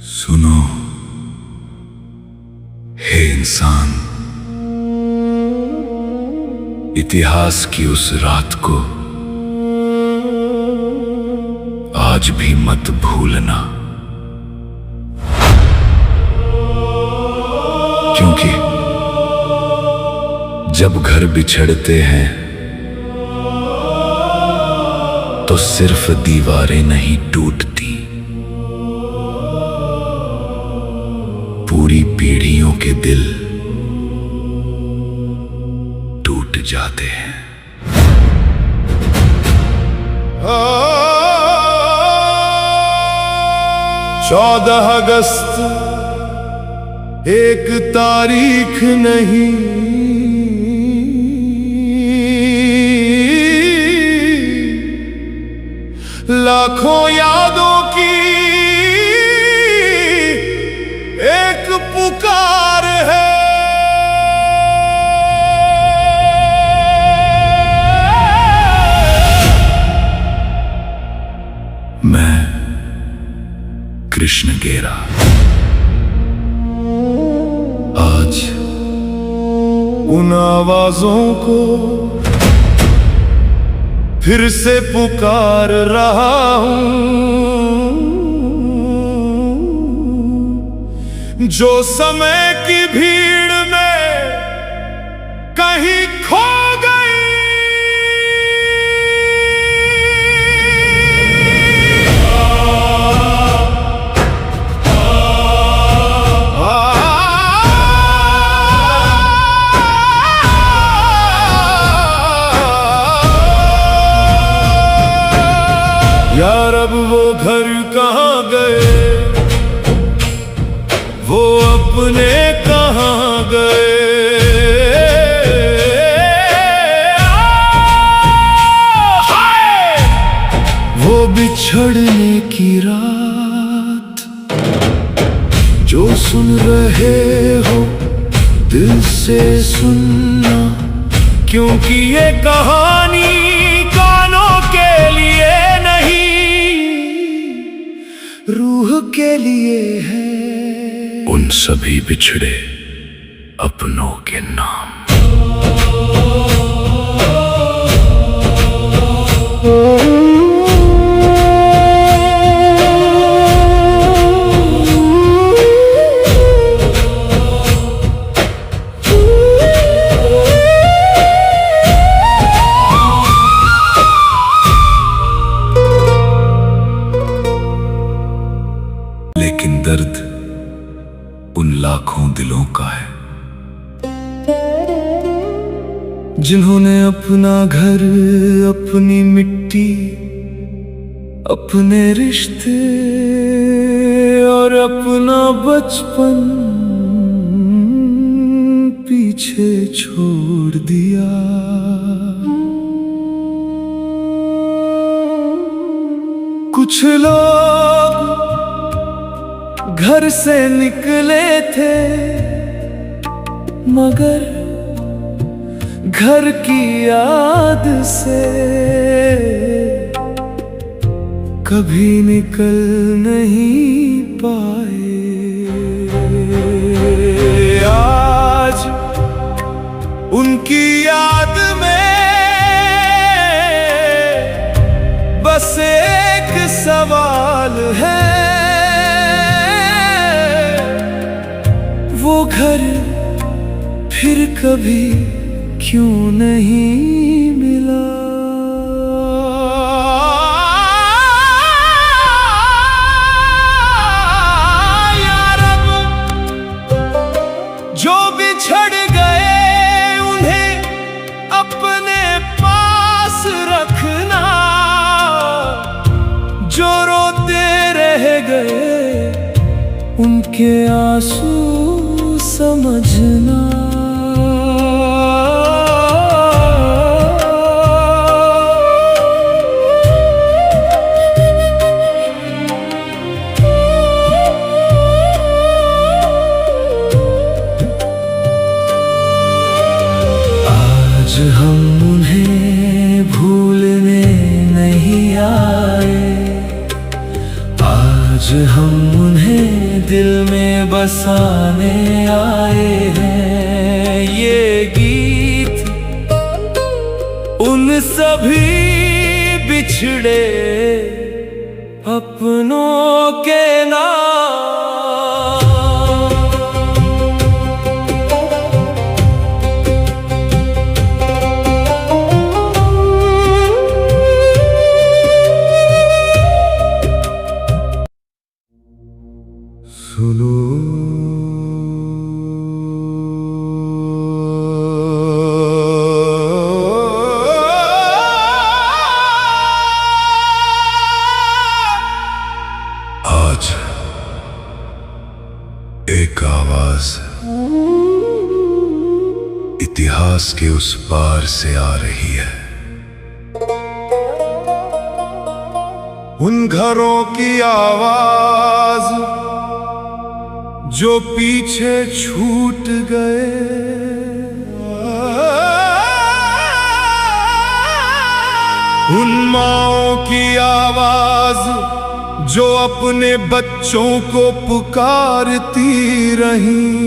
सुनो हे इंसान, इतिहास की उस रात को आज भी मत भूलना, क्योंकि जब घर बिछड़ते हैं तो सिर्फ दीवारें नहीं टूटती, पूरी पीढ़ियों के दिल टूट जाते हैं। 14 अगस्त एक तारीख नहीं, लाखों यादों की एक पुकार है। मैं कृष्ण गेरा आज उन आवाजों को फिर से पुकार रहा हूं, जो समय की भीड़ में कहीं खो गई। यार अब वो घर कहाँ गए, वो अपने कहाँ गए। वो बिछड़ने की रात जो सुन रहे हो दिल से सुनना, क्योंकि ये कहानी कानों के लिए रूह के लिए है। उन सभी बिछड़े अपनों के नाम। लेकिन दर्द उन लाखों दिलों का है जिन्होंने अपना घर, अपनी मिट्टी, अपने रिश्ते और अपना बचपन पीछे छोड़ दिया। कुछ लोग घर से निकले थे मगर घर की याद से कभी निकल नहीं पाए। आज उनकी याद में बस एक सवाल है, वो घर फिर कभी क्यों नहीं मिला। यार अब जो बिछड़ गए उन्हें अपने पास रखना, जो रोते रह गए उनके आंसू समझना। आज हम उन्हें भूलने नहीं आए, आज आज हम उन्हें दिल में बसाने आए हैं। ये गीत उन सभी बिछड़े अपनों के नाम। सुनो आज एक आवाज इतिहास के उस पार से आ रही है। उन घरों की आवाज जो पीछे छूट गए, उन माँओं की आवाज जो अपने बच्चों को पुकारती रहीं।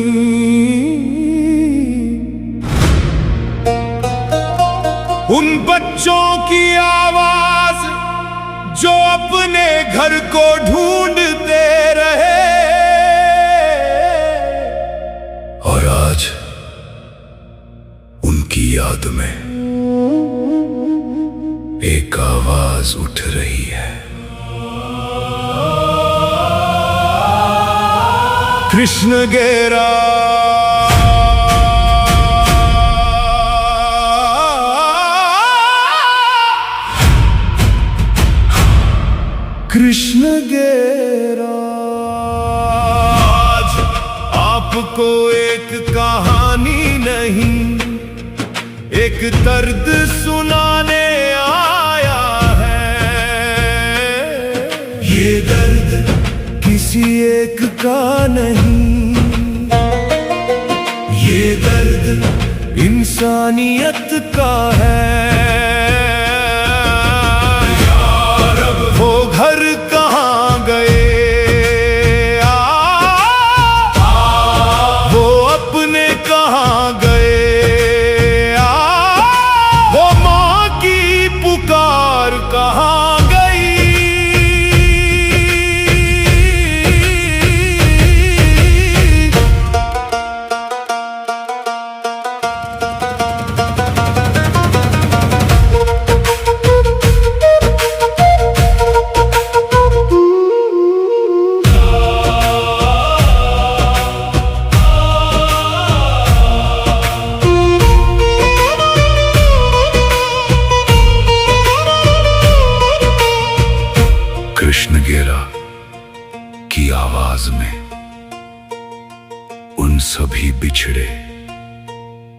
उन बच्चों की आवाज जो अपने घर को ढूंढते रहे। और आज उनकी याद में एक आवाज उठ रही है। कृष्ण गेरा कृष्ण गेरा। आज आपको एक कहानी नहीं, एक दर्द सुनाने आया है। ये दर्द किसी एक का नहीं, ये दर्द इंसानियत का है। वो घर कहाँ गए, वो अपने कहाँ गए, वो माँ की पुकार कहाँ गई। कृष्ण गेरा की आवाज में उन सभी बिछड़े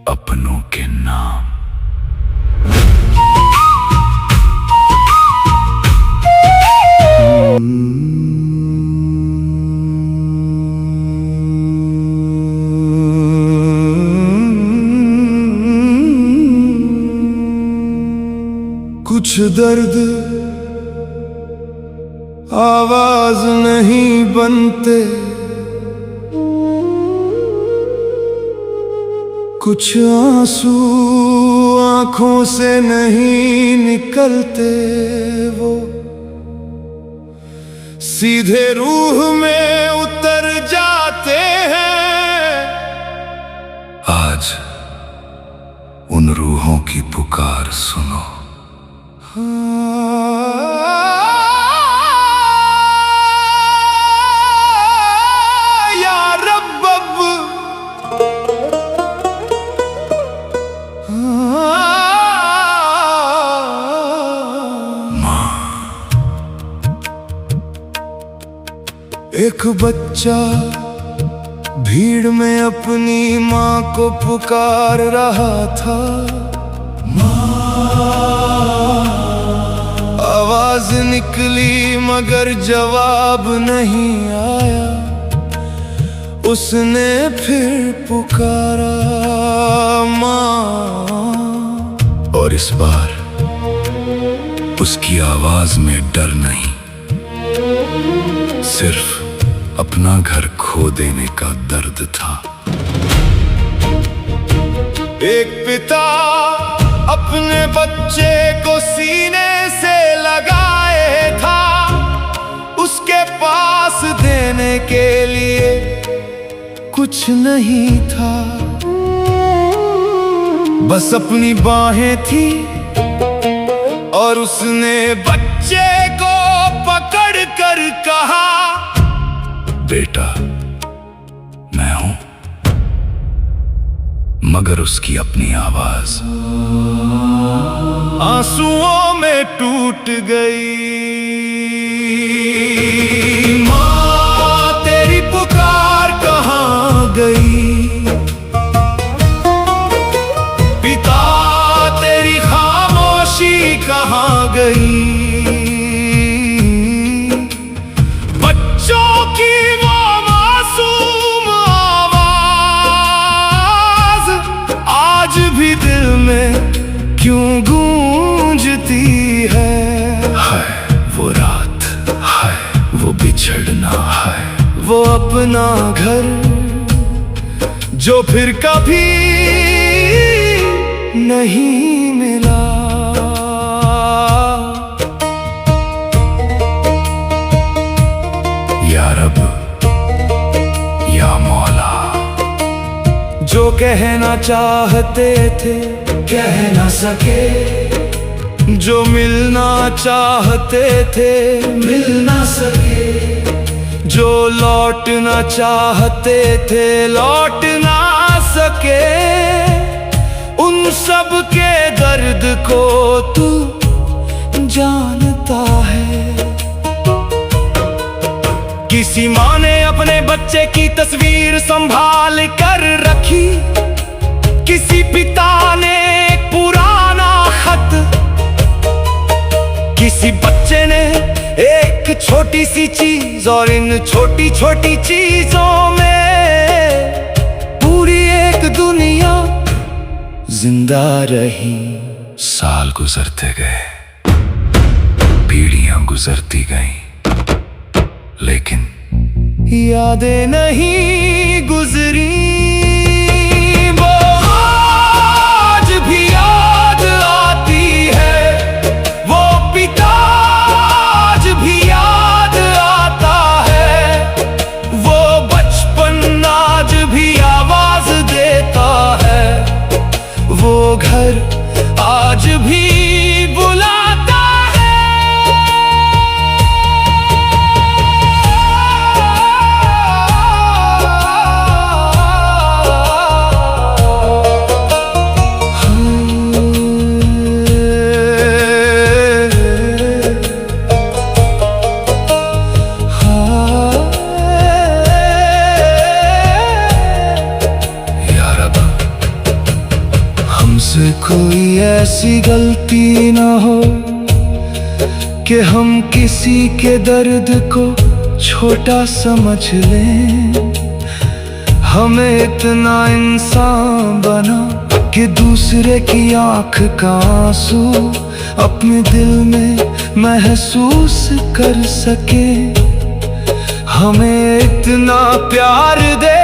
अपनों के नाम। कुछ दर्द आवाज नहीं बनते, कुछ आंसू आंखों से नहीं निकलते, वो सीधे रूह में उतर जाते हैं। आज उन रूहों की पुकार सुनो। एक बच्चा भीड़ में अपनी माँ को पुकार रहा था। आवाज निकली मगर जवाब नहीं आया। उसने फिर पुकारा माँ, और इस बार उसकी आवाज में डर नहीं, सिर्फ अपना घर खो देने का दर्द था। एक पिता अपने बच्चे को सीने से लगाए था, उसके पास देने के लिए कुछ नहीं था, बस अपनी बाहें थी और उसने बच्चे को पकड़ कर कहा, बेटा मैं हूं। मगर उसकी अपनी आवाज आंसुओं में टूट गई। माँ तेरी पुकार कहाँ गई, पिता तेरी खामोशी कहाँ गई। बच्चों की वो मासूम आवाज आज भी दिल में क्यों गूंजती है। हाय वो रात, हाय वो बिछड़ना, हाय वो अपना घर जो फिर कभी नहीं मिला। या रब या मौला, जो कहना चाहते थे कह ना सके, जो मिलना चाहते थे मिल ना सके, जो लौटना चाहते थे लौट ना सके। उन सब के दर्द को तू जानता है। किसी माँ ने अपने बच्चे की तस्वीर संभाल कर रखी, किसी पिता ने एक पुराना खत, किसी बच्चे ने एक छोटी सी चीज, और इन छोटी छोटी चीजों में पूरी एक दुनिया जिंदा रही। साल गुजरते गए, पीढ़ियां गुजरती गईं, लेकिन यादें नहीं गुजरी। वो आज भी याद आती है, वो पिता आज भी याद आता है, वो बचपन आज भी आवाज देता है, वो घर आज भी बुलाता है। या रब हमसे कोई ऐसी गलती ना हो कि हम किसी के दर्द को छोटा समझ लें। हमें इतना इंसान बना कि दूसरे की आंख का आंसू अपने दिल में महसूस कर सके। हमें इतना प्यार दे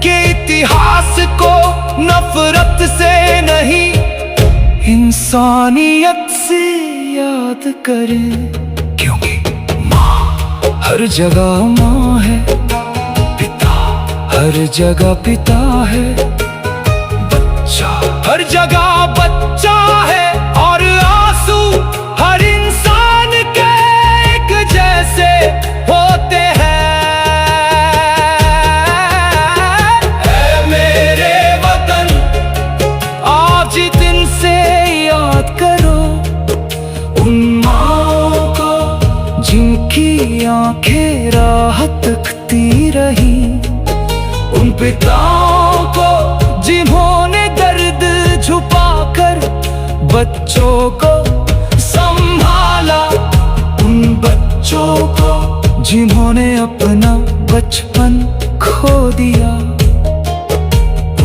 कि इतिहास को नफरत से नहीं इंसानियत से याद करें। क्योंकि माँ हर जगह माँ है, पिता हर जगह पिता है, बच्चा हर जगह बच्चा है, और आंसू हर इंसान के एक जैसे होते हैं। ऐ मेरे वतन आज दिन से याद करो उन माँओं को जिनकी आंखें राह तकती रही, उन पिताओं को जिन्होंने दर्द छुपाकर बच्चों को संभाला, उन बच्चों को जिन्होंने अपना बचपन खो दिया,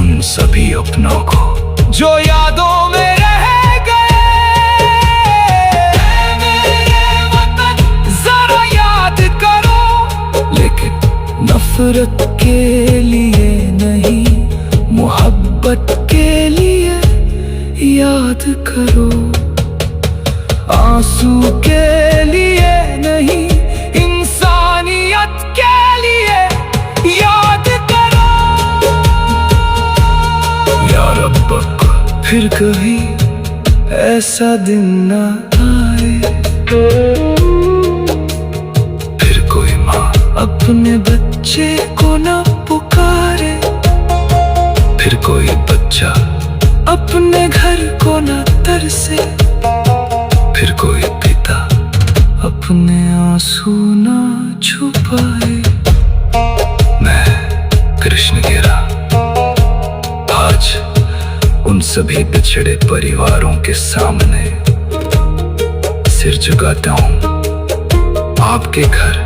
उन सभी अपनों को जो यादों में रह गए। ऐ मेरे वतन जरा याद करो नफरत के लिए नहीं, मोहब्बत के लिए याद करो। आंसू के लिए नहीं, इंसानियत के लिए याद करो। या रब्बक, फिर कभी ऐसा दिन ना आए, फिर कोई माँ अपने बच्चे को ना पुकारे, फिर कोई बच्चा अपने घर को ना तरसे, फिर कोई पिता अपने आंसू ना छुपाए। मैं कृष्ण गेरा आज उन सभी बिछड़े परिवारों के सामने सिर झुकाता हूँ। आपके घर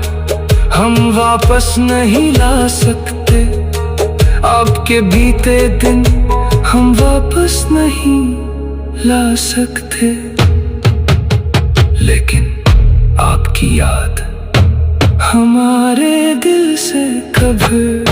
हम वापस नहीं ला सकते, आपके बीते दिन हम वापस नहीं ला सकते, लेकिन आपकी याद हमारे दिल से कभी